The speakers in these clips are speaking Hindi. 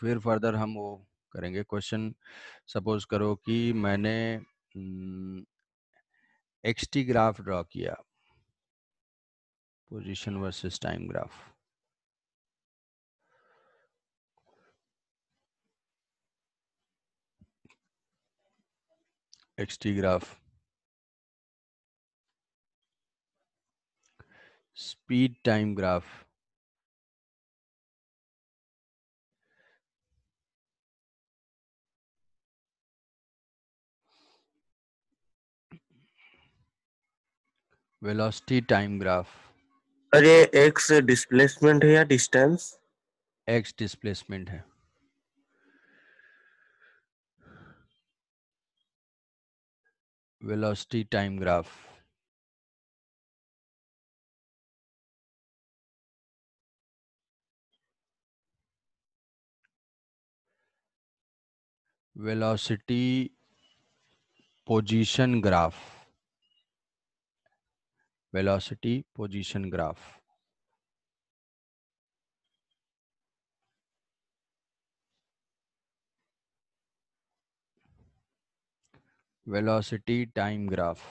फिर फर्दर हम वो करेंगे। क्वेश्चन सपोज करो कि मैंने एक्सटी ग्राफ ड्रॉ किया, position versus time graph. X t graph, speed time graph, velocity time graph, अरे एक्स डिस्प्लेसमेंट है या डिस्टेंस? एक्स डिस्प्लेसमेंट है, velocity time graph, velocity position graph, velocity position graph, velocity time graph,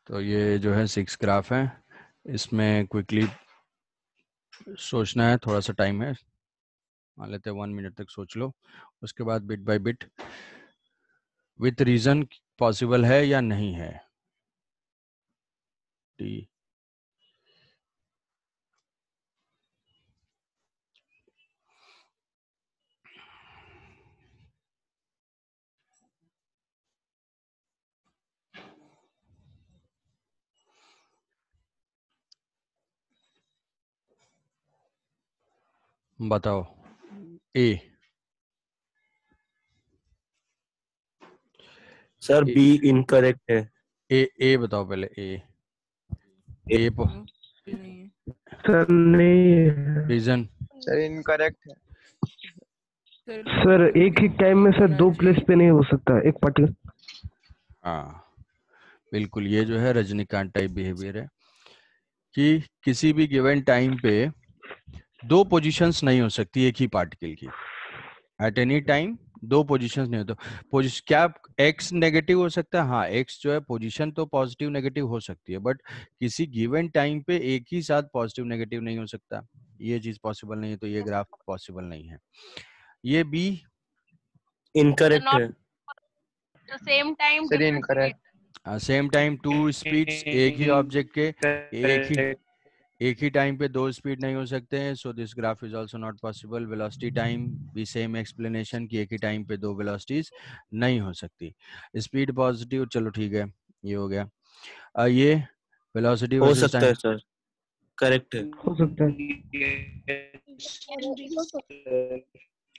तो ये जो है 6 ग्राफ है। इसमें क्विकली सोचना है, थोड़ा सा टाइम है, मान लेते हैं 1 मिनट तक सोच लो। उसके बाद bit by bit with reason possible है या नहीं है। टी बताओ। A sir A B incorrect है। ए बताओ पहले। ए नहीं है सर नहीं है। रीजन। सर इनकरेक्ट है। सर एक ही टाइम में सर दो प्लेस पे नहीं हो सकता एक पार्टिकल। हाँ बिल्कुल, ये जो है रजनीकांत टाइप बिहेवियर है कि किसी भी गिवन टाइम पे दो पोजीशंस नहीं हो सकती एक ही पार्टिकल की। एट एनी टाइम दो पोजीशंस नहीं होते। पोजीशन क्या एक्स नेगेटिव हो सकता है? हाँ, एक्स जो है पोजीशन तो पॉजिटिव नेगेटिव हो सकती है, बट किसी गिवन टाइम पे एक ही साथ पॉजिटिव नेगेटिव नहीं हो सकता। ये चीज पॉसिबल नहीं है, तो ये ग्राफ पॉसिबल नहीं है। ये बी इनकरेक्ट है। Same time sir incorrect. Same time two speeds, एक ही ऑब्जेक्ट के एक ही टाइम पे दो स्पीड नहीं हो सकते हैं। So this graph is also not possible. Velocity time भी सेम एक्सप्लेनेशन कि एक ही टाइम पे दो वेलोसिटीज नहीं हो सकती। स्पीड पॉजिटिव, चलो ठीक है, ये हो गया। ये वेलोसिटी हो वर्सेस सकता टाइम, है सर, करेक्ट है। हो सकता है।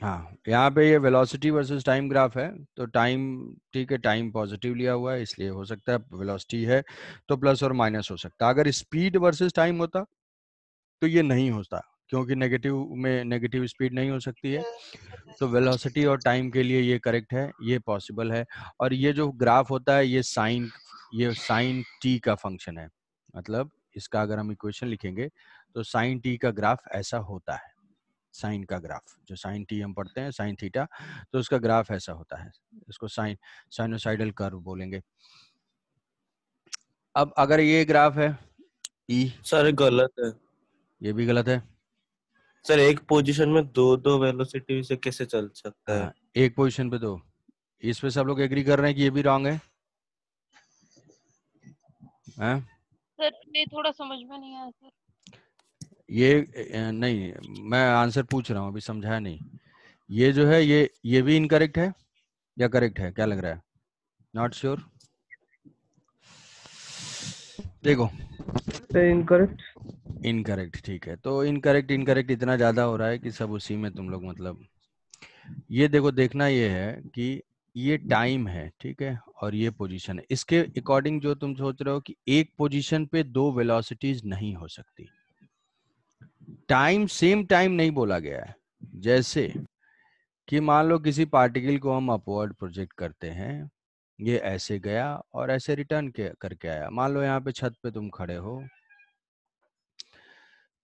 हाँ यहाँ पे ये वेलोसिटी वर्सेस टाइम ग्राफ है, तो टाइम ठीक है, टाइम पॉजिटिव लिया हुआ है इसलिए हो सकता है। वेलोसिटी है तो प्लस और माइनस हो सकता है। अगर स्पीड वर्सेस टाइम होता तो ये नहीं होता, क्योंकि नेगेटिव में नेगेटिव स्पीड नहीं हो सकती है। तो वेलोसिटी और टाइम के लिए ये करेक्ट है, ये पॉसिबल है। और ये जो ग्राफ होता है ये साइन टी का फंक्शन है। मतलब इसका अगर हम इक्वेशन लिखेंगे तो साइन टी का ग्राफ ऐसा होता है। साइन का ग्राफ, जो साइन टी हम पढ़ते हैं, साइन थीटा, तो उसका ग्राफ ऐसा होता है। इसको साइनोसाइडल कर्व बोलेंगे। अब अगर ये ग्राफ है ई, सर गलत है। ये भी गलत है। सर एक पोजीशन में दो दो वेलोसिटी से कैसे चल सकता है? हाँ, एक पोजीशन पे दो, इस पे सब लोग एग्री कर रहे हैं कि ये भी रॉन्ग है। हैं? सर ये थोड़ा समझ में नहीं आया सर। ये नहीं, मैं आंसर पूछ रहा हूँ, अभी समझाया नहीं। ये जो है ये भी इनकरेक्ट है या करेक्ट है, क्या लग रहा है? नॉट श्योर, देखो। इनकरेक्ट। इनकरेक्ट, ठीक है। तो इनकरेक्ट इतना ज्यादा हो रहा है कि सब उसी में तुम लोग मतलब, ये देखो, देखना ये है कि ये टाइम है, ठीक है, और ये पोजीशन है। इसके अकॉर्डिंग जो तुम सोच रहे हो कि एक पोजीशन पे दो वेलोसिटीज नहीं हो सकती। टाइम सेम टाइम नहीं बोला गया है। जैसे कि मान लो किसी पार्टिकल को हम अपवर्ड प्रोजेक्ट करते हैं, ये ऐसे गया और ऐसे रिटर्न करके आया। मान लो यहाँ पे छत पे तुम खड़े हो,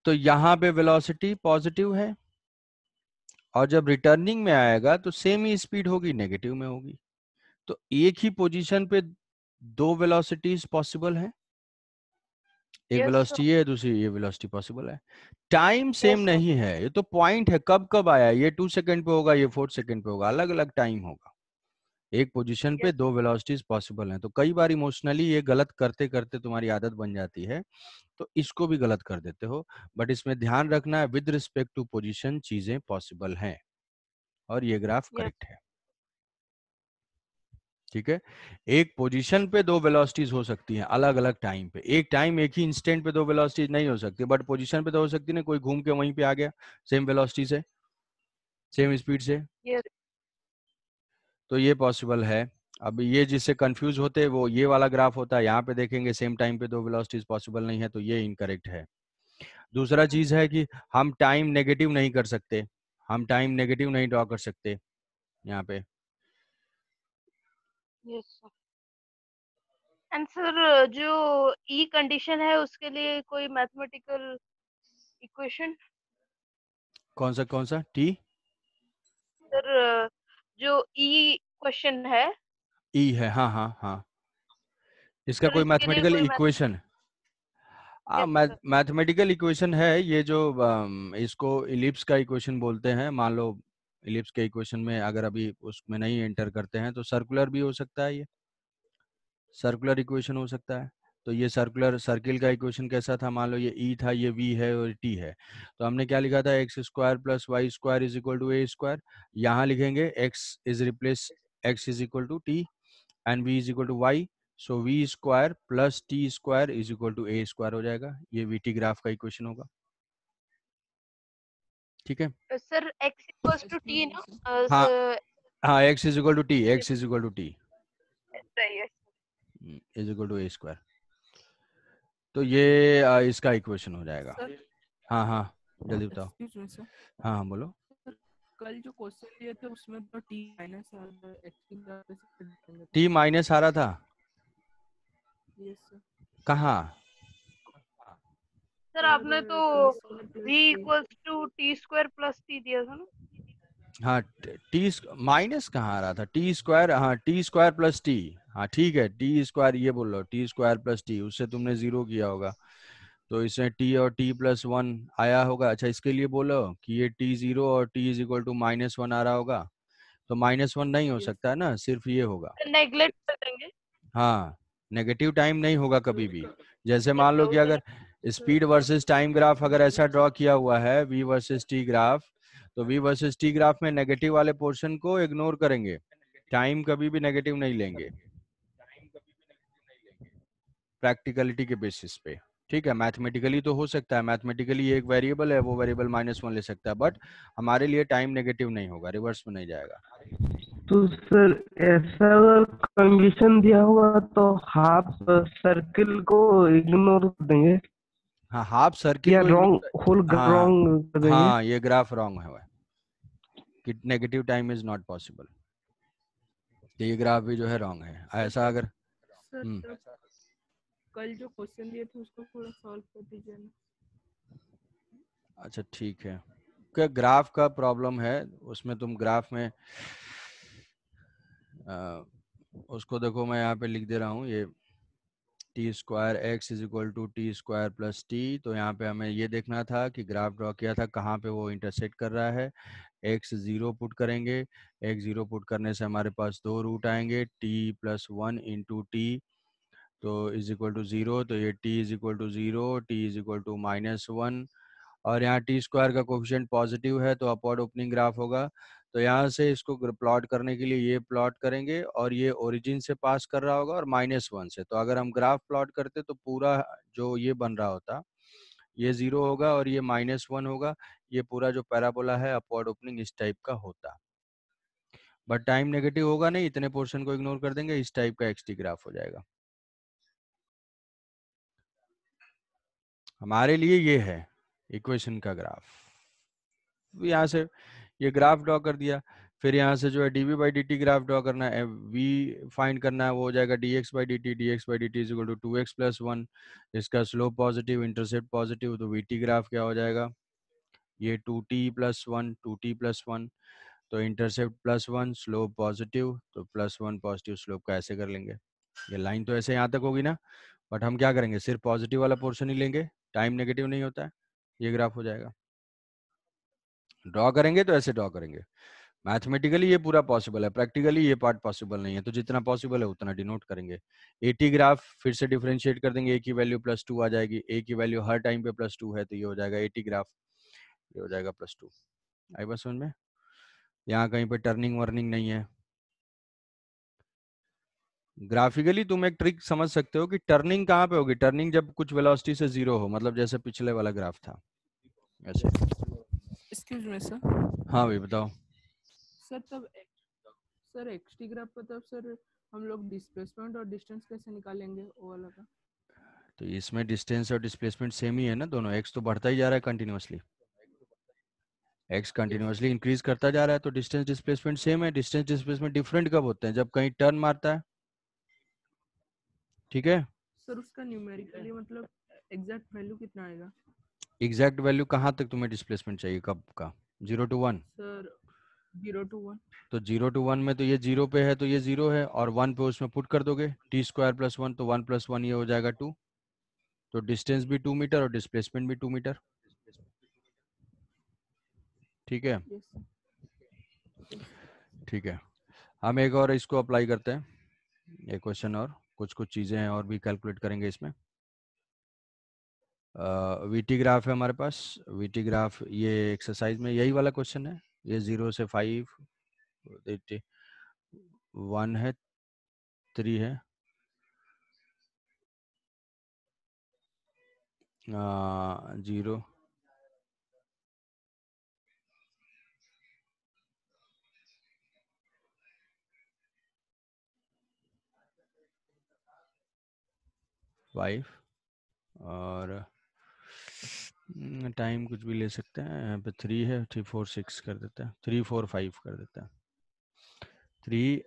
तो यहाँ पे वेलोसिटी पॉजिटिव है, और जब रिटर्निंग में आएगा तो सेम ही स्पीड होगी, नेगेटिव में होगी। तो एक ही पोजीशन पे दो वेलोसिटीज पॉसिबल है, एक Yes, वेलोसिटी ये है, दूसरी ये वेलोसिटी पॉसिबल है। Time same Yes, sir. नहीं है, ये तो पॉइंट है, कब कब आया, ये 2 सेकंड पे होगा, ये 4 सेकंड पे होगा, अलग अलग टाइम होगा। एक पोजीशन पे Yes. दो वेलोसिटीज पॉसिबल हैं। तो कई बार इमोशनली ये गलत करते करते तुम्हारी आदत बन जाती है, तो इसको भी गलत कर देते हो। बट इसमें ध्यान रखना है, विद रिस्पेक्ट टू पोजीशन चीजें पॉसिबल हैं, और ये ग्राफ Yes. करेक्ट है। ठीक है, एक पोजीशन पे दो वेलोसिटीज हो सकती हैं अलग अलग टाइम पे, एक टाइम एक ही इंस्टेंट पे दो वेलोसिटीज नहीं हो सकती, बट पोजीशन पे तो हो सकती है ना, कोई घूम के वहीं पे आ गया सेम वेलोसिटी से, सेम स्पीड से, Yes. तो ये पॉसिबल है। अब ये जिससे कंफ्यूज होते हैं वो ये वाला ग्राफ होता है, यहाँ पे देखेंगे सेम टाइम पे दो वेलोसिटीज पॉसिबल नहीं है, तो ये इनकरेक्ट है। दूसरा चीज है कि हम टाइम नेगेटिव नहीं कर सकते, हम टाइम नेगेटिव नहीं ड्रॉ कर सकते यहाँ पे। Yes, sir. And sir, जो E कंडीशन है उसके लिए कोई मैथमेटिकल इक्वेशन? कौन सा टी? सर, जो E क्वेश्चन है, ई है, हाँ हाँ हाँ। इसका सर कोई इसके लिए मैथमेटिकल कोई equation? Yes sir. Mathematical equation है ये जो इसको इलिप्स का इक्वेशन बोलते हैं। मान लो इलिप्स के इक्वेशन में अगर अभी उसमें नहीं एंटर करते हैं तो सर्कुलर भी हो सकता है, ये सर्कुलर इक्वेशन हो सकता है। तो ये सर्कुलर सर्किल का इक्वेशन कैसा था, मान लो ये ई था, ये वी है और टी है, तो हमने क्या लिखा था, x square plus y square is equal to a square. यहाँ लिखेंगे x is replace x is equal to t and v is equal to y, so v square plus t square is equal to a square हो जाएगा। ये वीटी ग्राफ का इक्वेशन होगा। ठीक है, sir x equals to t ना? हाँ सर, हाँ, x is equal to t, x is equal to t सही है. Is equal to a square, तो ये इसका इक्वेशन हो जाएगा। सर, हाँ हाँ, जल्दी बताओ। एक्सक्यूज मी सर, हाँ हाँ बोलो। कल जो क्वेश्चन दिए थे उसमें तो टी माइनस आ रहा है, एक्स की जगह पे देंगे तो टी माइनस आ रहा था यस सर। कहाँ? सर आपने तो v t equals to t square plus t दिया था ना? हाँ, टी माइनस कहाँ आ रहा था, टी स्क्वायर, हाँ टी स्क्वायर प्लस टी, हाँ ठीक है, टी स्क्वायर ये बोल लो, टी स्क्वायर प्लस टी, उससे तुमने जीरो किया होगा, तो इसमें टी और टी प्लस वन आया होगा। अच्छा, इसके लिए बोलो कि ये टी जीरो और T is equal to minus one आ रहा होगा, तो माइनस वन नहीं हो यस सकता है ना, सिर्फ ये होगा। नेग्लेक्ट कर देंगे. हाँ, नेगेटिव टाइम नहीं होगा कभी भी। जैसे ये मान लो कि क्लोजर अगर स्पीड वर्सेस टाइम ग्राफ अगर ऐसा ड्रॉ किया हुआ है, v वर्सेस टी ग्राफ, तो v वर्सेस टी ग्राफ में नेगेटिव वाले पोर्शन को इग्नोर करेंगे, टाइम कभी भी नेगेटिव नहीं लेंगे प्रैक्टिकलिटी के बेसिस पे। ठीक है, मैथमेटिकली तो हो सकता है, मैथमेटिकली एक वेरिएबल है, वो वेरिएबल माइनस वन ले सकता है, बट हमारे लिए टाइम नेगेटिव नहीं होगा, रिवर्स में नहीं जाएगा। तो सर ऐसा अगर कंडीशन दिया हुआ तो हाफ सर्किल को इग्नोर कर देंगे हाँ, हाफ सर्किल या को रॉन्ग होल हाँ रॉन्ग कर देंगे? हाँ, ये ग्राफ रॉन्ग है कि negative time is not possible, तो ये ग्राफ भी जो है रॉन्ग है। ऐसा अगर सर तब कल जो क्वेश्चन दिए थे उसको थोड़ा सॉल्व कर दीजिए ना। अच्छा ठीक है, क्या ग्राफ का प्रॉब्लम है उसमें, तुम ग्राफ में उसको देखो, मैं यहाँ पे लिख दे रहा हूँ, ये t square x is equal to t square plus t, तो यहाँ पे हमें ये देखना था कि ग्राफ ड्रॉ किया था कहाँ पे वो इंटरसेक्ट कर रहा है। एक्स जीरो पुट करेंगे, एक्स जीरो पुट करने से हमारे पास दो रूट आएंगे, t plus one into t, तो इज इक्वल टू जीरो, तो ये t is equal to zero, t is equal to minus one, और यहाँ टी स्क्वायर का कोफिशिएंट पॉजिटिव है तो अपवर्ड ओपनिंग ग्राफ होगा। तो यहाँ से इसको प्लॉट करने के लिए ये प्लॉट करेंगे, और ये ओरिजिन से पास कर रहा होगा और माइनस वन से, तो अगर हम ग्राफ प्लॉट करते तो पूरा जो ये बन रहा होता, ये जीरो होगा और ये माइनस वन होगा, ये पूरा जो पैराबोला है अपवर्ड ओपनिंग इस टाइप का होता, बट टाइम नेगेटिव होगा नहीं, इतने पोर्शन को इग्नोर कर देंगे, इस टाइप का एक्सटी ग्राफ हो जाएगा। हमारे लिए ये है इक्वेशन का ग्राफ। यहाँ से ये ग्राफ ड्रॉ कर दिया, फिर यहाँ से जो है dv by dt graph draw करना है, v फाइंड करना है, वो हो जाएगा dx by dt is equal to 2x plus 1। इसका स्लोप पॉजिटिव, इंटरसेप्ट पॉजिटिव, तो vt ग्राफ क्या हो जाएगा, ये 2t प्लस 1, 2t प्लस 1, तो इंटरसेप्ट प्लस 1, स्लोप पॉजिटिव, तो प्लस 1 पॉजिटिव स्लोप का ऐसे कर लेंगे। ये लाइन तो ऐसे यहाँ तक होगी ना, बट हम क्या करेंगे, सिर्फ पॉजिटिव वाला पोर्शन ही लेंगे, टाइम नेगेटिव नहीं होता है, ये ग्राफ हो जाएगा। ड्रॉ करेंगे तो ऐसे ड्रॉ करेंगे। मैथमेटिकली ये पूरा पॉसिबल है, प्रैक्टिकली ये पार्ट पॉसिबल नहीं है, तो जितना पॉसिबल है उतना डिनोट करेंगे। 80 ग्राफ फिर से डिफरेंशिएट कर देंगे, a की वैल्यू +2 आ जाएगी, a की वैल्यू हर टाइम पे +2 है, तो ये हो जाएगा 80 ग्राफ, ये हो जाएगा +2। आई बात समझ में? यहाँ कहीं पे टर्निंग वर्निंग नहीं है। ग्राफिकली तुम एक ट्रिक समझ सकते हो कि टर्निंग कहाँ पे होगी, टर्निंग जब कुछ वेलोसिटी से 0 हो, मतलब जैसे पिछले वाला ग्राफ था ऐसे। Excuse me sir. हाँ भाई बताओ। सर तब सर एक्सटी ग्राफ का तब सर हम लोग डिस्प्लेसमेंट और डिस्टेंस कैसे निकालेंगे वो वाला का? तो इसमें डिस्टेंस और डिस्प्लेसमेंट सेम ही है ना दोनों, x तो बढ़ता ही जा रहा है कंटिन्यूअसली, x कंटिन्यूअसली इंक्रीज करता जा रहा है, तो डिस्टेंस डिस्प्लेसमेंट सेम है। डिस्टेंस डिस्प्लेसमेंट डिफरेंट कब होते हैं, जब कहीं टर्न मारता है, ठीक है। सर उसका न्यूमेरिकली मतलब एग्जैक्ट वैल्यू कितना आएगा? एग्जैक्ट वैल्यू कहाँ तक तुम्हें डिस्प्लेसमेंट चाहिए, कब का, 0 to 1? Sir 0 to 1। तो 0 to 1 में तो ये 0 पे है, तो ये 0 है, और 1 पे उसमें पुट कर दोगे t² + 1, तो 1 + 1 ये हो जाएगा 2, तो डिस्टेंस भी 2 मीटर और डिस्प्लेसमेंट भी 2 मीटर, ठीक है। Yes sir. ठीक है, हम एक और इसको अप्लाई करते हैं, एक क्वेश्चन और कुछ चीज़ें हैं और भी कैलकुलेट करेंगे इसमें। वीटी ग्राफ है हमारे पास, वीटी ग्राफ ये एक्सरसाइज में यही वाला क्वेश्चन है, ये 0 से 5, 1 है, 3 है, 0, फाइव, और टाइम कुछ भी ले सकते हैं, यहाँ पे 3 है, 3 4 6 कर देते हैं, 3 4 5 कर देते हैं, 3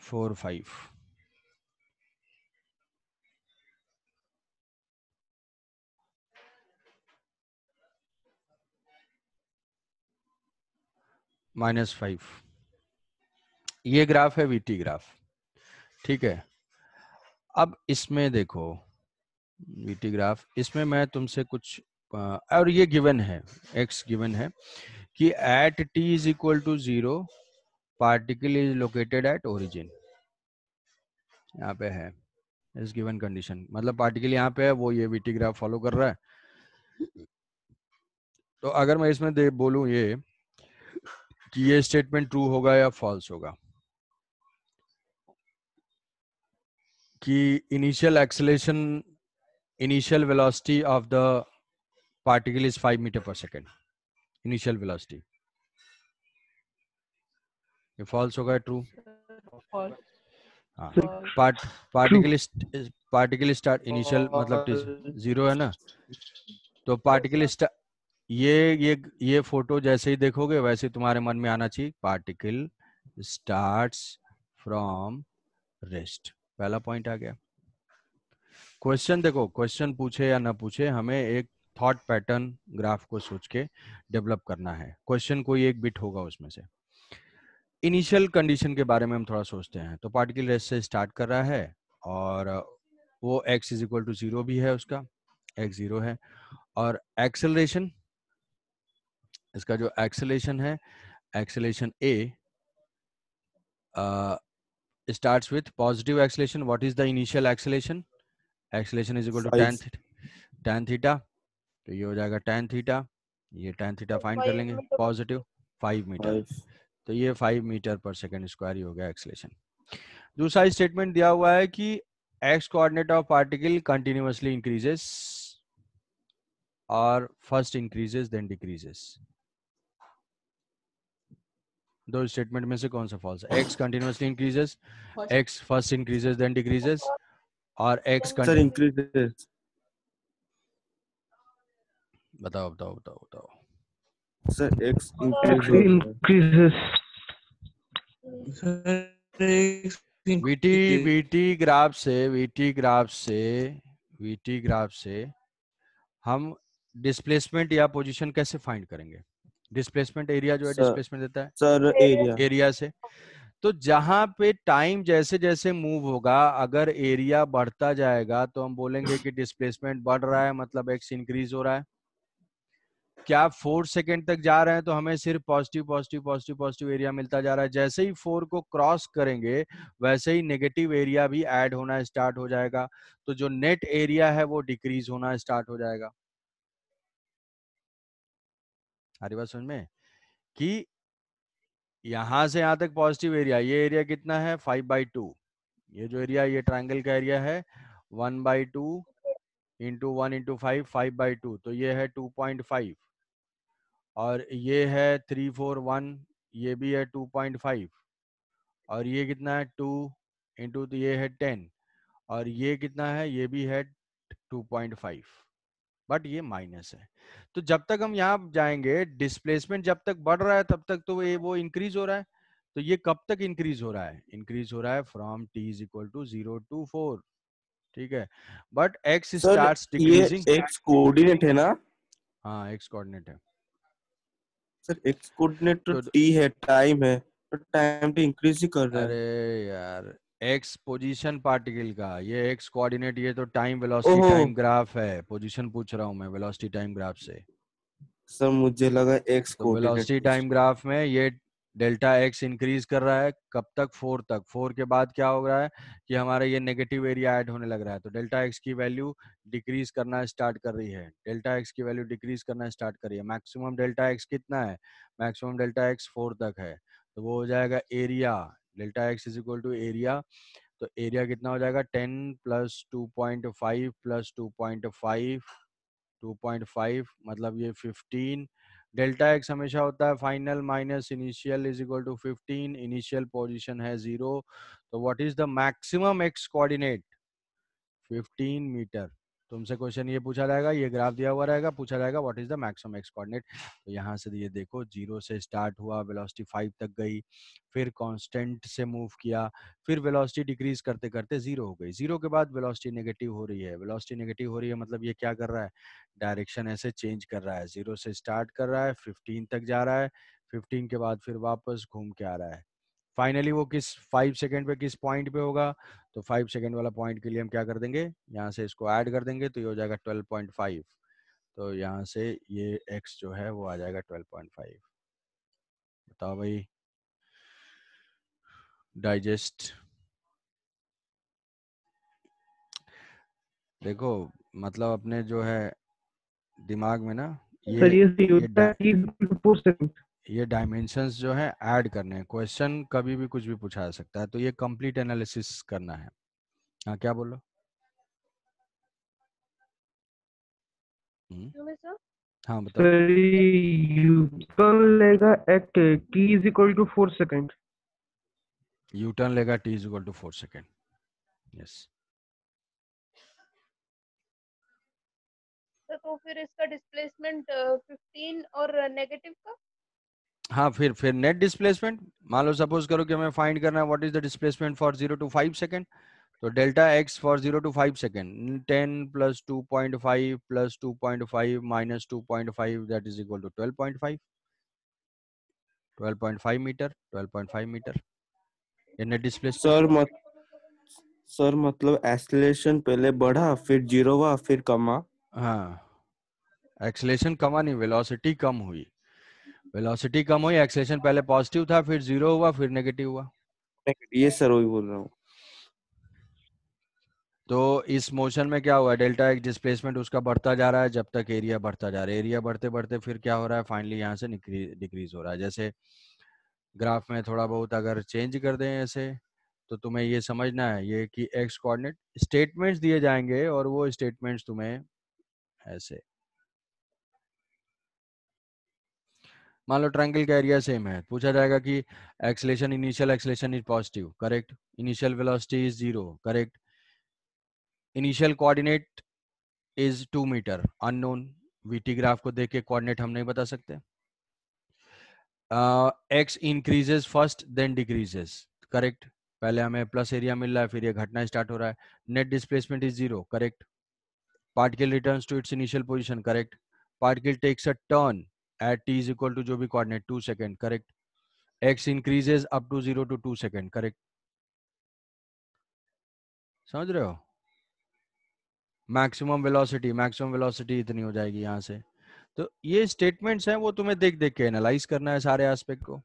4 5, -5, ये ग्राफ है वीटी ग्राफ, ठीक है। अब इसमें देखो वीटी ग्राफ, इसमें मैं तुमसे कुछ और ये गिवन है, x गिवन है कि at t is equal to 0 particle is located at origin, यहाँ पे है इस गिवन कंडीशन, मतलब पार्टिकल यहाँ पे है, वो ये वीटी ग्राफ फॉलो कर रहा है। तो अगर मैं इसमें बोलूं ये कि ये स्टेटमेंट ट्रू होगा या फॉल्स होगा, कि initial acceleration, initial velocity of the particle is 5 metre per second, initial velocity, ये फॉल्स होगा ट्रू? हाँ, पार्टिकल स्टार्ट इनिशियल मतलब 0 है ना, तो पार्टिकल ये फोटो जैसे ही देखोगे वैसे तुम्हारे मन में आना चाहिए, पार्टिकल स्टार्ट्स फ्रॉम रेस्ट, पहला पॉइंट आ गया। क्वेश्चन देखो, क्वेश्चन पूछे या ना पूछे, हमें एक थॉट पैटर्न ग्राफ को सोच के डेवलप करना है। क्वेश्चन कोई एक बिट होगा उसमें से, इनिशियल कंडीशन के बारे में हम थोड़ा सोचते हैं। तो पार्टिकल रेस्ट से स्टार्ट कर रहा है और वो x इज इक्वल टू 0 भी है, उसका x 0 है, और एक्सेलरेशन, इसका जो एक्सेलरेशन है, acceleration a starts with positive acceleration. What is the initial acceleration? Acceleration is equal to tan theta, तो ये हो जाएगा tan theta, ये tan theta फाइंड कर लेंगे, पॉजिटिव 5 मीटर, तो ये 5 मीटर पर सेकेंड स्क्वायर ही हो गया एक्सेलरेशन। दूसरा स्टेटमेंट दिया हुआ है कि x coordinate of particle continuously increases और फर्स्ट इंक्रीजेस देन डिक्रीजेस। दो स्टेटमेंट में से कौन सा फॉल्स है? x continuously increases, x first increases then decreases, और x सर इंक्रीजेस। बताओ बताओ बताओ बताओ। सर एक्स इंक्रीज हो रहा है increases. Sir x VT graph से हम डिस्प्लेसमेंट या पोजीशन कैसे फाइंड करेंगे? डिस्प्लेसमेंट एरिया जो है सर डिस्प्लेसमेंट देता है सर एरिया एरिया से। तो जहां पे टाइम जैसे जैसे मूव होगा, अगर एरिया बढ़ता जाएगा तो हम बोलेंगे कि डिस्प्लेसमेंट बढ़ रहा है, मतलब एक्स इंक्रीज हो रहा है। क्या 4 सेकेंड तक जा रहे हैं तो हमें सिर्फ positive positive positive positive area मिलता जा रहा है। जैसे ही 4 को क्रॉस करेंगे वैसे ही नेगेटिव एरिया भी ऐड होना स्टार्ट हो जाएगा, तो जो नेट एरिया है वो डिक्रीज होना स्टार्ट हो जाएगा। हमारी बात समझ में कि यहां से यहां तक पॉजिटिव एरिया, ये एरिया कितना है 5/2, ये जो एरिया ये ट्रायंगल का एरिया है 1/2 इंटू 1 इंटू 5 5/2, तो ये है 2.5, और ये है 341, ये भी है 2.5, और ये कितना है 2 इंटू, तो ये है 10, और ये कितना है, ये भी है 2.5, बट ये माइनस है। तो जब तक हम यहाँ जाएंगे डिस्प्लेसमेंट जब तक बढ़ रहा है तब तक तो वो इंक्रीज हो रहा है। तो ये कब तक इंक्रीज हो रहा है? इंक्रीज हो रहा है from t is equal to 0 to 4, ठीक है। बट x सर स्टार्ट्स ये डिक्रीजिंग। एक्स कोऑर्डिनेट है ना हाँ x कोऑर्डिनेट है। सर एक्स कोऑर्डिनेट तो तो टी है टाइम है तो टाइम तो इंक्रीज ही कर रहा अरे है यार, x पोजीशन पार्टिकल का, ये x कोऑर्डिनेट, ये तो टाइम वेलोसिटी ओहो टाइम ग्राफ है। पोजीशन पूछ रहा हूँ मैं वेलोसिटी टाइम ग्राफ से। सर मुझे लगा एक्स तो कोऑर्डिनेट वेलोसिटी टाइम ग्राफ में ये डेल्टा एक्स इंक्रीज कर रहा है कब तक? 4 तक। 4 के बाद क्या हो रहा है कि हमारा ये नेगेटिव एरिया ऐड होने लग रहा है, तो डेल्टा एक्स की वैल्यू डिक्रीज करना स्टार्ट कर रही है। डेल्टा एक्स की वैल्यू डिक्रीज करना स्टार्ट कर रही है। मैक्सिमम डेल्टा एक्स कितना है? मैक्सिमम डेल्टा एक्स 4 तक है, तो वो हो जाएगा area, delta x is equal to area. तो एरिया कितना हो जाएगा 10 प्लस 2.5 प्लस 2.5, 2.5 मतलब ये 15। डेल्टा एक्स हमेशा होता है final minus initial is equal to 15। Initial position है 0, तो what is the maximum x coordinate? 15 metre. तुमसे क्वेश्चन ये पूछा जाएगा, ये ग्राफ दिया हुआ रहेगा, पूछा जाएगा what is the maximum x coordinate. तो यहाँ से ये देखो 0 से स्टार्ट हुआ, वेलोसिटी 5 तक गई, फिर कांस्टेंट से मूव किया, फिर वेलोसिटी डिक्रीज करते करते 0 हो गई। 0 के बाद वेलोसिटी नेगेटिव हो रही है। वेलोसिटी नेगेटिव हो रही है मतलब ये क्या कर रहा है? डायरेक्शन ऐसे चेंज कर रहा है। 0 से स्टार्ट कर रहा है, 15 तक जा रहा है, 15 के बाद फिर वापस घूम के आ रहा है। फाइनली वो किस 5 सेकेंड पे किस पॉइंट पे होगा? तो 5 सेकेंड वाला पॉइंट के लिए हम क्या कर देंगे, यहाँ से इसको ऐड कर देंगे, तो ये हो जाएगा 12.5। तो यहाँ से ये x जो है वो आ जाएगा 12.5। बताओ भाई, डाइजेस्ट। देखो मतलब अपने जो है दिमाग में ना सर ये ये होता है कि 4 सेकंड। ये डायमेंशंस जो है ऐड करने हैं। क्वेश्चन कभी भी कुछ भी पूछा जा सकता है, तो ये कंप्लीट एनालिसिस करना है। हाँ क्या बोलो? सर हाँ बताओ। सर यूटर्न लेगा at t is equal to 4 second. U turn लेगा t is equal to 4 second. Yes. तो फिर इसका डिस्प्लेसमेंट 15 और नेगेटिव का? हाँ फिर नेट डिस्प्लेसमेंट, मान लो सपोज करो कि हमें फाइंड करना है what is the displacement for 0 to 5 second. तो delta x for 0 to 5 second 10 plus 2.5 plus 2.5 minus 2.5 that is equal to 12.5। 12.5 metre, 12.5 metre ये नेट डिस्प्लेसमेंट है। सर मतलब एक्सेलरेशन पहले बढ़ा फिर जीरो हुआ फिर कमा हाँ, एक्सेलेरेशन कमा नहीं, वेलोसिटी कम हुई। वेलोसिटी कम हुई, एक्सेलेरेशन पहले पॉजिटिव था, फिर 0 हुआ, फिर नेगेटिव हुआ। ये सर वही बोल रहा हूँ तो इस मोशन में क्या हुआ, डेल्टा एक्स डिस्प्लेसमेंट उसका बढ़ता जा रहा है जब तक एरिया बढ़ता जा रहा है। एरिया बढ़ते बढ़ते फिर क्या हो रहा है, फाइनली यहाँ से डिक्रीज हो रहा है। जैसे ग्राफ में थोड़ा बहुत अगर चेंज कर दें ऐसे, तो तुम्हें ये समझना है ये कि एक्स कोऑर्डिनेट स्टेटमेंट्स दिए जाएंगे और वो स्टेटमेंट्स तुम्हें ऐसे, मान लो ट्रायंगल का एरिया सेम है, पूछा जाएगा कि acceleration, initial acceleration is positive, correct. Initial velocity is 0, correct. Initial coordinate is 2 metre, unknown. V t graph को देख के कोऑर्डिनेट हम नहीं बता सकते। X increases first then decreases, correct. पहले हमें प्लस एरिया मिल रहा है, फिर ये घटना स्टार्ट हो रहा है। Net displacement is zero, correct. Particle returns to its initial position, correct. Particle takes a turn at t is equal to जो भी coordinate 2 second, correct. x increases up to 0 to 2 second, correct. समझ रहे हो? मैक्सिमम वेलोसिटी इतनी हो जाएगी यहाँ से। तो ये स्टेटमेंट्स हैं, वो तुम्हें देख देख के एनालाइज करना है सारे एस्पेक्ट को।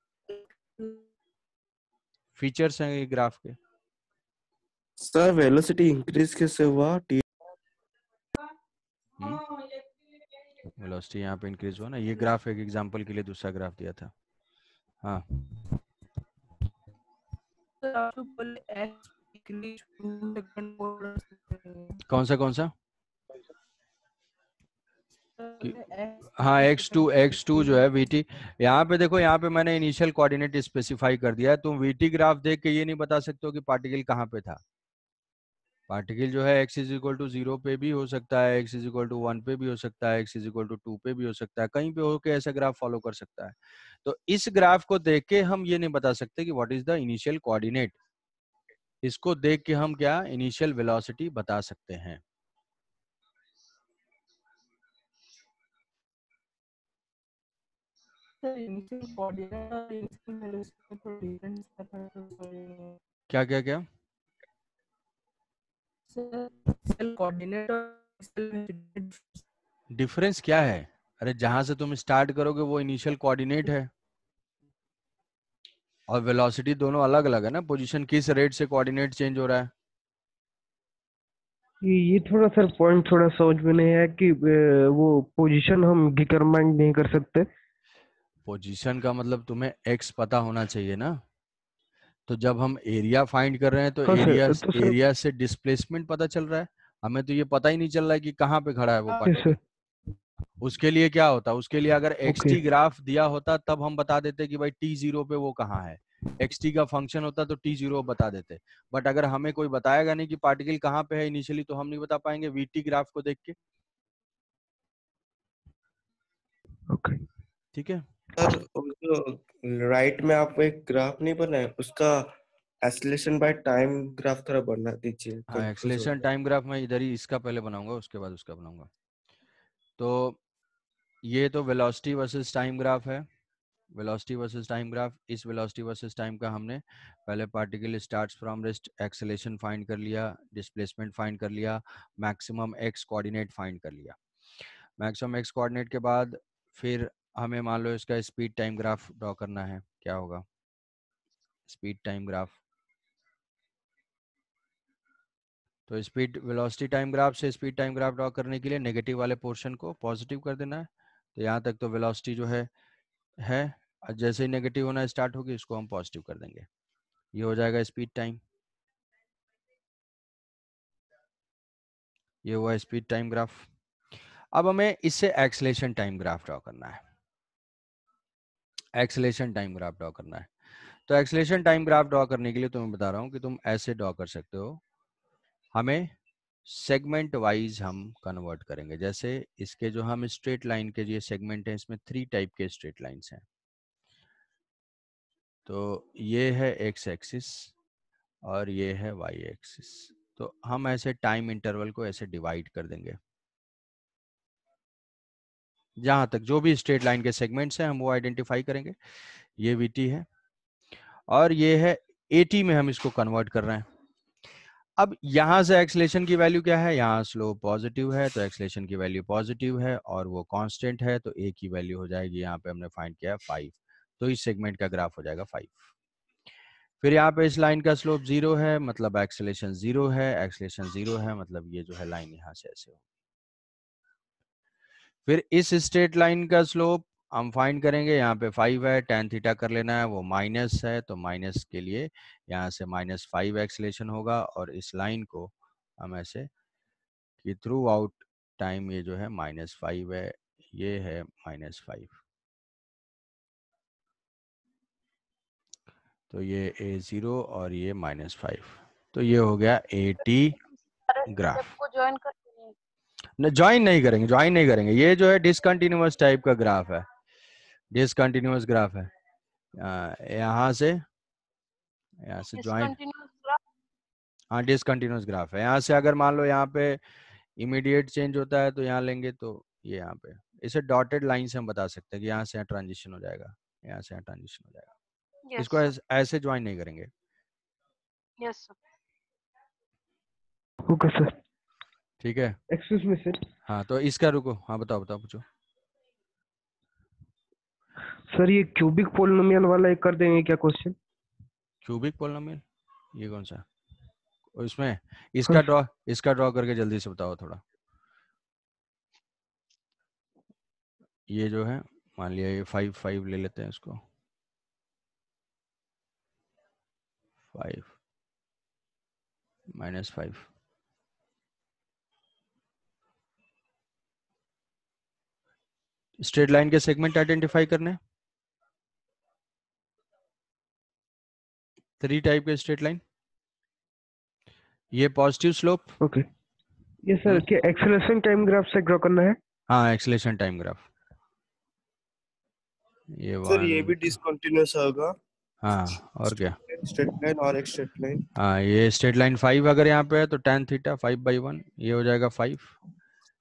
फीचर्स हैं ये ग्राफ के। सर वेलोसिटी इंक्रीज कैसे हुआ? वेलोसिटी यहाँ पे इंक्रीज हुआ ना, ये ग्राफ एक एग्जांपल के लिए दूसरा ग्राफ दिया था। हाँ, सर आप तो बोले x डिक्रीज 2 सेकंड कौन सा सर हाँ, x2 जो है vt, यहाँ पे देखो, यहाँ पे मैंने इनिशियल कोऑर्डिनेट स्पेसिफाई कर दिया है। तुम vt ग्राफ देख के ये नहीं बता सकते हो कि पार्टिकल कहाँ पे था। पार्टिकल जो है x इज इक्वल टू 0 पे भी हो सकता है, x इज इक्वल टू 1 पे भी हो सकता है, x इज इक्वल टू 2 पे भी हो सकता है, कहीं पे होके ऐसा ग्राफ फॉलो कर सकता है। तो इस ग्राफ को देख के हम ये नहीं बता सकते कि what is the initial coordinate. इसको देख के हम क्या इनिशियल वेलोसिटी बता सकते हैं। सर इनिशियल कोऑर्डिनेट और इनिशियल वेलोसिटी में तो डिफरेंस है तो सर क्या क्या क्या सर इनिशियल कोऑर्डिनेट और इनिशियल वेलोसिटी डिफरेंस क्या है? अरे जहां से तुम स्टार्ट करोगे वो इनिशियल कोऑर्डिनेट है, और वेलोसिटी दोनों अलग अलग है ना। पोजीशन किस रेट से कोऑर्डिनेट चेंज हो रहा है। ये थोड़ा सर पॉइंट थोड़ा समझ में नहीं है कि वो पोजीशन हम डिटरमाइन नहीं कर सकते। पोजीशन का मतलब तुम्हें एक्स पता होना चाहिए ना। तो जब हम एरिया फाइंड कर रहे हैं तो हाँ एरिया सर, तो सर एरिया से डिस्प्लेसमेंट पता चल रहा है। हमें तो ये पता ही नहीं चल रहा है कि कहाँ पे खड़ा है वो ओके पार्टिकल। सर, उसके लिए क्या होता, उसके लिए अगर एक्स ओके टी ग्राफ दिया होता तब हम बता देते कि भाई t0 पे वो कहाँ है। एक्स टी का फंक्शन होता तो t0 बता देते। बट अगर हमें कोई बताएगा नहीं कि पार्टिकल कहाँ पे है इनिशियली, तो हम नहीं बता पाएंगे वीटी ग्राफ को देख के। ओके। ठीक है। सर जो राइट में आप एक ग्राफ नहीं बनाए, उसका एक्सेलरेशन बाय टाइम ग्राफ थोड़ा बना दीजिए, हाँ, कंफ्यूज हो एक्सेलरेशन गया। टाइम ग्राफ मैं इधर ही इसका पहले बनाऊंगा, उसके बाद उसका बनाऊंगा। तो ये तो वेलोसिटी वर्सेस टाइम ग्राफ है। वेलोसिटी वर्सेस टाइम ग्राफ, इस वेलोसिटी वर्सेस टाइम का हमने पहले particle starts from rest, acceleration find कर लिया, डिस्प्लेसमेंट फाइंड कर लिया, मैक्सिमम एक्स कोऑर्डिनेट फाइंड कर लिया। मैक्सिमम एक्स कोऑर्डिनेट के बाद फिर हमें मान लो इसका स्पीड टाइम ग्राफ ड्रॉ करना है। क्या होगा स्पीड टाइम ग्राफ? तो स्पीड वेलोसिटी टाइम ग्राफ से स्पीड टाइम ग्राफ ड्रॉ करने के लिए नेगेटिव वाले पोर्शन को पॉजिटिव कर देना है। तो यहाँ तक तो वेलोसिटी जो है और जैसे ही नेगेटिव होना स्टार्ट होगी इसको हम पॉजिटिव कर देंगे। ये हो जाएगा स्पीड टाइम। ये हुआ स्पीड टाइम ग्राफ। अब हमें इससे एक्सेलरेशन टाइम ग्राफ ड्रॉ करना है। एक्सेलरेशन टाइम ग्राफ ड्रॉ करना है। तो एक्सेलरेशन टाइम ग्राफ ड्रॉ करने के लिए तुम्हें बता रहा हूँ कि तुम ऐसे ड्रॉ कर सकते हो। हमें सेगमेंट वाइज हम कन्वर्ट करेंगे। जैसे इसके जो हम स्ट्रेट लाइन के ये सेगमेंट है, इसमें 3 टाइप के स्ट्रेट लाइंस हैं। तो ये है एक्स एक्सिस और ये है वाई एक्सिस। तो हम ऐसे टाइम इंटरवल को ऐसे डिवाइड कर देंगे। जहां तक जो भी स्ट्रेट लाइन के सेगमेंट्स हैं हम वो आइडेंटिफाई करेंगे। ये वीटी है और ये है एटी में हम इसको कन्वर्ट कर रहे हैं। अब यहां से एक्सेलरेशन की वैल्यू क्या है, यहाँ स्लोप पॉजिटिव है तो एक्सेलरेशन की वैल्यू पॉजिटिव है और वो कांस्टेंट है तो ए की वैल्यू हो जाएगी, यहाँ पे हमने फाइंड किया 5। तो इस सेगमेंट का ग्राफ हो जाएगा 5। फिर यहाँ पे इस लाइन का स्लोप 0 है मतलब एक्सेलरेशन 0 है, एक्सेलरेशन 0 है मतलब ये जो है लाइन यहाँ से ऐसे हो। फिर इस स्ट्रेट लाइन का स्लोप हम फाइंड करेंगे, यहाँ पे 5 है, tan थीटा कर लेना है, वो माइनस है तो माइनस के लिए यहाँ से -5 एक्सेलरेशन होगा। और इस लाइन को हम ऐसे कि थ्रू आउट टाइम ये जो है -5 है, ये है -5। तो ये A0 और ये -5। तो ये हो गया AT ग्राफ। स्टेप को ज्वाइन कर ज्वाइन नहीं करेंगे, ये जो है डिसकंटिन्यूअस टाइप का ग्राफ है, डिसकंटिन्यूअस ग्राफ है। यहाँ से ज्वाइन, डिसकंटिन्यूअस ग्राफ। हाँ डिसकंटिन्यूअस ग्राफ है। यहाँ से अगर मान लो यहाँ पे इमीडिएट चेंज होता है तो यहाँ लेंगे, तो ये यहाँ पे इसे डॉटेड लाइन से हम बता सकते हैं कि यहाँ से यहाँ ट्रांजिशन हो जाएगा, यहाँ से यहाँ ट्रांजिशन हो जाएगा। यस इसको सर, ऐसे ज्वाइन नहीं करेंगे। Yes sir. Okay sir. ठीक है, एक्सक्यूज मी सर। हाँ तो इसका रुको, हाँ बताओ बताओ पूछो। सर ये क्यूबिक पोलिनोमियल वाला एक कर देंगे क्या क्वेश्चन? क्यूबिक पोलिनोमियल, ये कौन सा? और इसमें हाँ इसका ड्रॉ करके जल्दी से बताओ थोड़ा। ये जो है मान लिया ये 5 5 ले लेते हैं इसको, 5 -5। स्ट्रेट लाइन के सेगमेंट आइडेंटिफाई करने, 3 टाइप के स्ट्रेट लाइन। ये पॉजिटिव स्लोप, ओके। ये सर क्या एक्सेलरेशन टाइम ग्राफ से ड्रॉ करना है? हाँ एक्सेलेरेशन टाइम ग्राफ। ये सर ये भी 1 डिसकंटिन्यूअस होगा, हाँ और क्या, स्ट्रेट लाइन और एक स्ट्रेट लाइन। हाँ ये स्ट्रेट लाइन 5 अगर यहाँ पे है तो tan थीटा 5/1 ये हो जाएगा 5।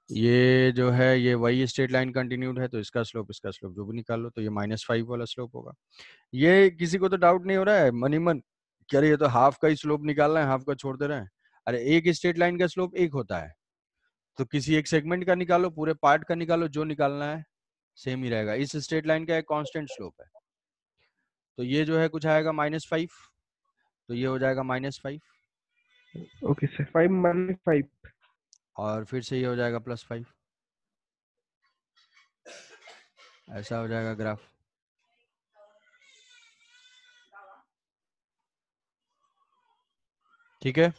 ये जो है ये वही स्ट्रेट लाइन कंटिन्यूड है, तो इसका स्लोप जो भी निकाल लो तो ये -5 वाला स्लोप होगा। ये किसी को तो डाउट नहीं हो रहा है मनी मन, क्या ये तो हाफ का ही स्लोप निकालना है, हाफ का छोड़ दे रहे हैं? अरे एक स्ट्रेट लाइन का स्लोप एक होता है, तो किसी एक सेगमेंट का निकालो, पूरे पार्ट का निकालो, जो निकालना है सेम ही रहेगा। इस स्ट्रेट लाइन का एक कांस्टेंट स्लोप है, तो ये जो है कुछ आएगा -5, तो ये हो जाएगा -5 ओके सर। 5 - 5। और फिर से ये हो जाएगा +5, ऐसा हो जाएगा ग्राफ। ठीक है,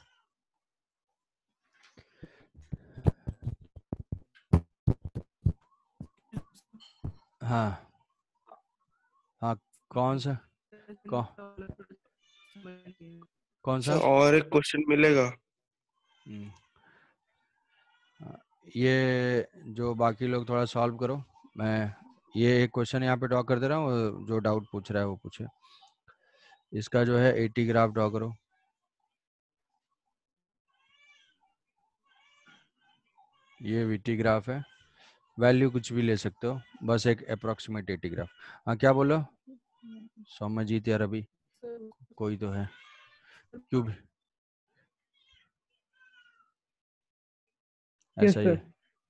हाँ हाँ कौन सा कौन सा? और एक क्वेश्चन मिलेगा। हम्म, ये जो बाकी लोग थोड़ा सॉल्व करो, मैं ये एक क्वेश्चन यहाँ पे ड्रॉ कर दे रहा हूँ, जो डाउट पूछ रहा है वो पूछे। इसका जो है 80 ग्राफ ड्रॉ करो। ये वीटी ग्राफ है, वैल्यू कुछ भी ले सकते हो, बस एक अप्रोक्सीमेट 80 ग्राफ। हाँ क्या बोलो सौम्यजीत या रवि, कोई तो है क्यूब, यस ऐसा ही सर। है।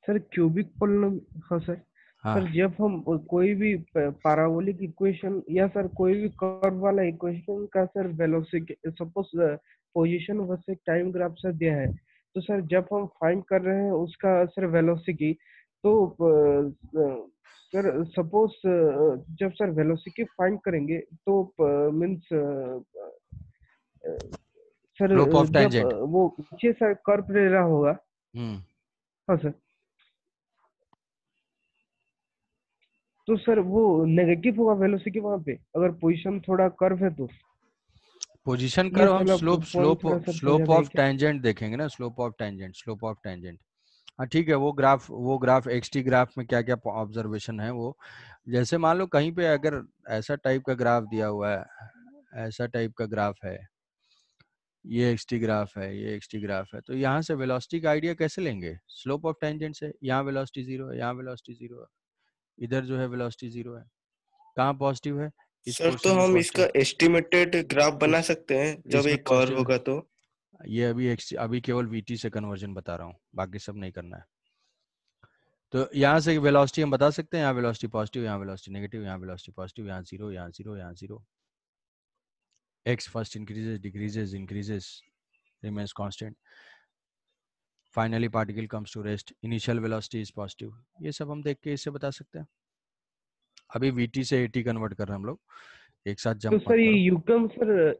सर क्यूबिक पोलिनोमियल, हाँ सर। हाँ सर जब हम कोई भी पैराबोलिक इक्वेशन या सर कोई भी कर्व वाला इक्वेशन का sir velocity suppose position versus time graph sir दिया है, तो सर जब हम फाइंड कर रहे हैं उसका सर वेलोसिटी, तो सर सपोज जब सर वेलोसिटी फाइंड करेंगे तो मींस सर स्लोप ऑफ जब टेंजेंट। वो नीचे सर कर्व ले रहा होगा। हाँ सर। तो सर वो नेगेटिव होगा वेलोसिटी वहां पे, अगर पोजीशन थोड़ा कर्व है तो पोजीशन ये करो, हम वाला स्लोप पॉइंट थोड़ा सर समझा स्लोप देंगे ऑफ क्या? टेंजेंट देखेंगे ना, स्लोप ऑफ टेंजेंट। हाँ ठीक है, वो ग्राफ एक्सटी ग्राफ में क्या क्या ऑब्जर्वेशन है वो, जैसे मान लो कहीं पे अगर ऐसा टाइप का ग्राफ दिया हुआ है, ऐसा टाइप का ग्राफ है, ये एक्सटी ग्राफ है, ये एक्सटी ग्राफ है, तो यहाँ से वेलोसिटी का आइडिया कैसे लेंगे? स्लोप ऑफ टेंजेंट से। यहाँ वेलोसिटी 0 है, यहाँ वेलोसिटी 0 है, इधर जो है वेलोसिटी 0 है, कहाँ पॉजिटिव है? इस सर तो पोर्शन में हम पॉजिटिव, इसका एस्टिमेटेड ग्राफ बना इस सकते हैं जब इसमें एक कर्व पॉजिटिव। होगा तो। ये अभी केवल वीटी से कन्वर्जन बता रहा हूँ, बाकी सब नहीं करना है। तो यहाँ से वेलोसिटी हम बता सकते हैं, यहाँ वेलोसिटी पॉजिटिव, यहाँ वेलोसिटी नेगेटिव, यहाँ वेलोसिटी पॉजिटिव, यहाँ 0, यहाँ 0, यहाँ 0। x first increases, decreases, increases, remains constant, finally particle comes to rest, initial velocity is positive। ये सब हम देख के इससे बता सकते हैं। अभी vt से at कन्वर्ट कर रहे हैं हम लोग, एक साथ तो जंप मत सर ये करो। यूकम सर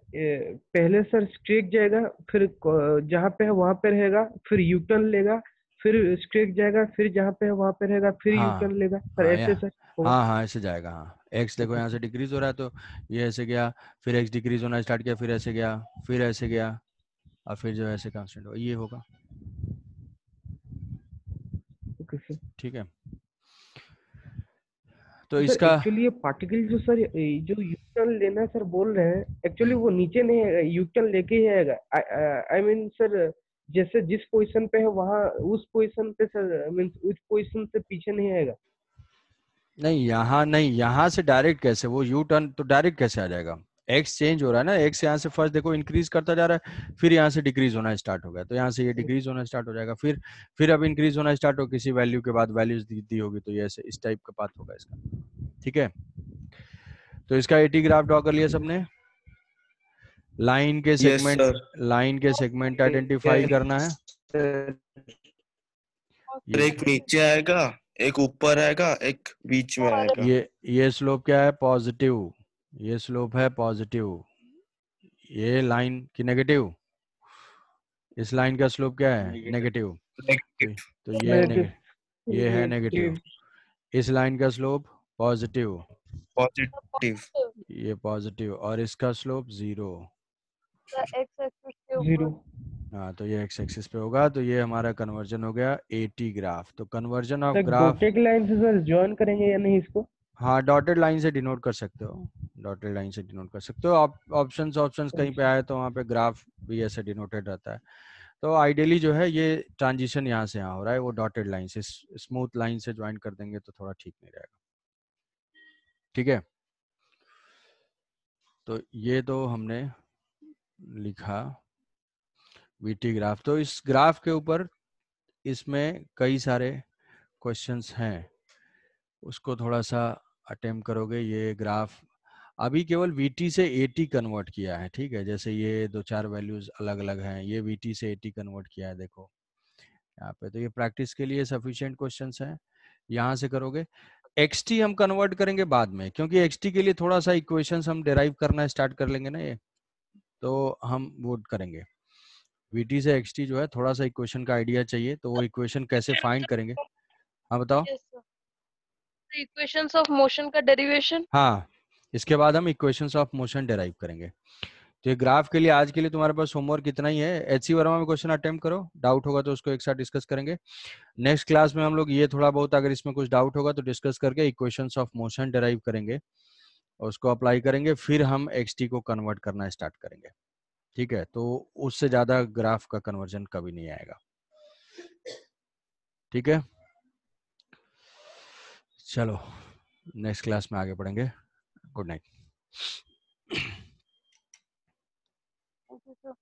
पहले सर स्ट्रेट जाएगा, फिर जहाँ पे है वहां पे रहेगा, फिर यूटर्न लेगा, फिर स्ट्रेट जाएगा, फिर जहाँ पे है वहां पे रहेगा, फिर यूटर्न हाँ लेगा सर, हाँ ऐसे सर होगा? हाँ ऐसे जाएगा। हाँ x देखो ओके यहाँ से सर। डिक्रीज हो रहा है, तो ये ऐसे गया, फिर x डिक्रीज होना स्टार्ट किया, फिर ऐसे गया, फिर ऐसे गया, और फिर जो ऐसे कांस्टेंट होगा, ये होगा। Okay sir. ठीक है, तो सर इसका एक्चुअली ये पार्टिकल जो सर जो टर्न लेना सर बोल रहे हैं, एक्चुअली वो नीचे नहीं है, यू टर्न लेके ही आएगा। आई मीन सर जैसे जिस पोजीशन पे है वहाँ उस पोजीशन पे सर, मीन उस पोजीशन से पीछे नहीं आएगा। नहीं यहाँ से डायरेक्ट कैसे, वो यू टर्न तो डायरेक्ट कैसे आ जाएगा? एक्स चेंज हो रहा है ना, एक्स यहाँ से फर्स्ट देखो इंक्रीज करता जा रहा है, फिर यहाँ से डिक्रीज होना स्टार्ट हो गया, तो यहाँ से ये डिक्रीज होना स्टार्ट हो जाएगा, फिर अब इंक्रीज होना स्टार्ट हो, किसी वैल्यू के बाद वैल्यूज दी होगी, तो ये ऐसे इस टाइप का पाथ होगा इसका। ठीक है, तो इसका एटी ग्राफ ड्रॉ कर लिया सबने। लाइन के यस सेगमेंट सर। लाइन के सेगमेंट आइडेंटिफाई करना है। एक नीचे आएगा, एक ऊपर आएगा, एक बीच में आएगा। ये स्लोप क्या है? पॉजिटिव। ये स्लोप है पॉजिटिव। ये लाइन की नेगेटिव, इस लाइन का स्लोप क्या है? नेगेटिव। तो ये है नेगेटिव। इस लाइन का स्लोप पॉजिटिव, पॉजिटिव। ये पॉजिटिव, और इसका स्लोप 0। एक्स एक्सिस के जीरो। ऊपर। हाँ, तो ये एक्स एक्सिस पे होगा, तो ये हमारा कन्वर्जन हो गया 80 ग्राफ। तो conversion of sir graph, dotted line से सर ज्वाइन करेंगे या नहीं इसको? हाँ डॉटेड लाइन से डिनोट कर सकते हो, डॉटेड लाइन से डिनोट कर सकते हो। ऑप्शंस कहीं पे आए तो वहाँ पे ग्राफ भी ऐसे डिनोटेड रहता है। तो आइडियली जो है ये ट्रांजिशन यहाँ से यहाँ हो रहा है, वो डॉटेड लाइन से, स्मूथ लाइन से ज्वाइन कर देंगे तो थोड़ा ठीक नहीं रहेगा। ठीक है, तो ये तो हमने लिखा वीटी ग्राफ। तो इस ग्राफ के ऊपर इसमें कई सारे क्वेश्चंस हैं, उसको थोड़ा सा अटेम्प्ट करोगे। ये ग्राफ अभी केवल वीटी से एटी कन्वर्ट किया है, ठीक है। जैसे ये 2-4 वैल्यूज अलग अलग हैं, ये वीटी से एटी कन्वर्ट किया है, देखो यहाँ पे। तो ये प्रैक्टिस के लिए सफिशिएंट क्वेश्चंस हैं, यहाँ से करोगे। एक्सटी हम कन्वर्ट करेंगे बाद में, क्योंकि एक्सटी के लिए थोड़ा सा इक्वेशंस हम डिराइव करना स्टार्ट कर लेंगे ना, ये तो हम वो करेंगे। वीटी से एक्सटी जो है थोड़ा सा इक्वेशन का आइडिया चाहिए, तो वो इक्वेशन कैसे फाइंड करेंगे? हाँ बताओ। इक्वेशंस ऑफ मोशन का डेरिवेशन। हाँ, इसके बाद हम इक्वेशंस ऑफ मोशन डिराइव करेंगे। तो ये ग्राफ के लिए आज के लिए तुम्हारे पास होमवर्क इतना ही है। एचसी वर्मा में क्वेश्चन अटेम्प्ट करो, डाउट होगा तो उसको एक साथ डिस्कस करेंगे। नेक्स्ट क्लास में हम लोग ये थोड़ा बहुत, अगर इसमें कुछ डाउट होगा तो डिस्कस करके इक्वेशंस ऑफ मोशन डिराइव करेंगे और उसको अप्लाई करेंगे, फिर हम एक्सटी को कन्वर्ट करना स्टार्ट करेंगे। ठीक है, तो उससे ज्यादा ग्राफ का कन्वर्जन कभी नहीं आएगा। ठीक है, चलो नेक्स्ट क्लास में आगे बढ़ेंगे। Good night. Thank you, sir.